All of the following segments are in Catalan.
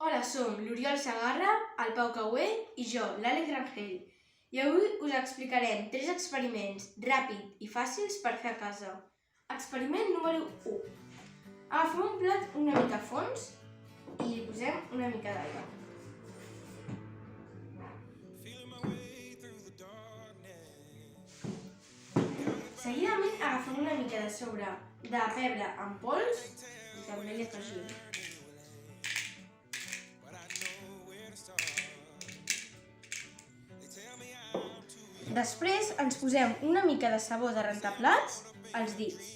Hola, som l'Oriol Segarra, el Pau Caué i jo, l'Àlex Rangel. I avui us explicarem 3 experiments ràpids i fàcils per fer a casa. Experiment número 1. Agafem un plat una mica a fons i hi posem una mica d'aigua. Seguidament agafem una mica de sobre de pebre en pols i també li afegim. Després ens posem una mica de sabó de rentaplats als dits.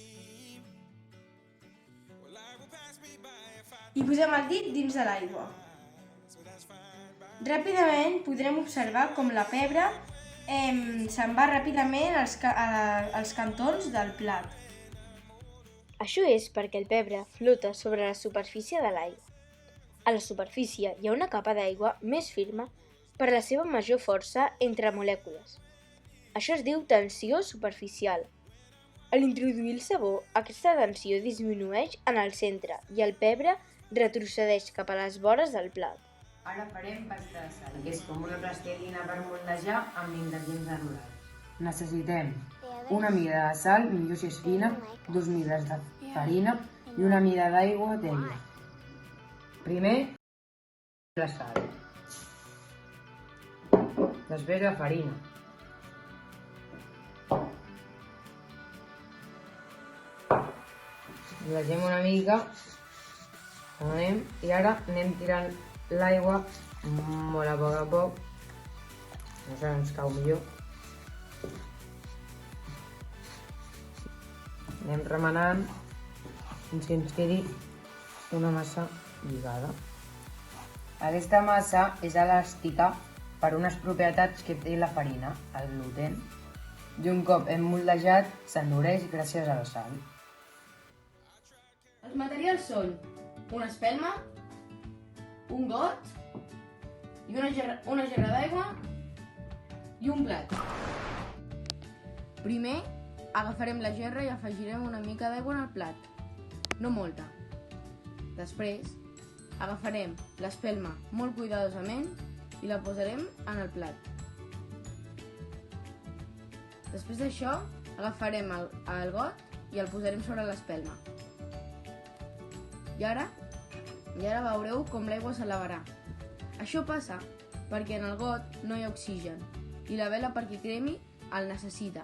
I posem el dit dins de l'aigua. Ràpidament podrem observar com la pebre se'n va ràpidament als cantons del plat. Això és perquè el pebre flota sobre la superfície de l'aigua. A la superfície hi ha una capa d'aigua més firme per la seva major força entre molècules. Això es diu tensió superficial. A l'introduir el sabó, aquesta tensió disminueix en el centre i el pebre retrocedeix cap a les vores del plat. Ara farem pasta de sal, que és com una plastilina per moldejar amb ingredients naturals. Necessitem una mida de sal, millor si és fina, 2 mides de farina i una mida d'aigua tèbia. Primer, la sal. Després la farina. Barregem una mica i ara anem tirant l'aigua molt a poc, això ens cau millor. Anem remenant fins que ens quedi una massa lligada. Aquesta massa és elàstica per unes propietats que té la farina, el gluten, i un cop hem moldejat s'endureix gràcies a la sal. Els materials són una espelma, un got i una gerra d'aigua i un plat. Primer agafarem la gerra i afegirem una mica d'aigua en el plat, no molta. Després agafarem l'espelma molt cuidadosament i la posarem en el plat. Després d'això agafarem el got i el posarem sobre l'espelma. I ara veureu com l'aigua s'elevarà. Això passa perquè en el got no hi ha oxigen i la vela perquè cremi el necessita.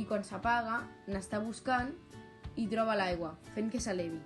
I quan s'apaga n'està buscant i troba l'aigua, fent que s'elevi.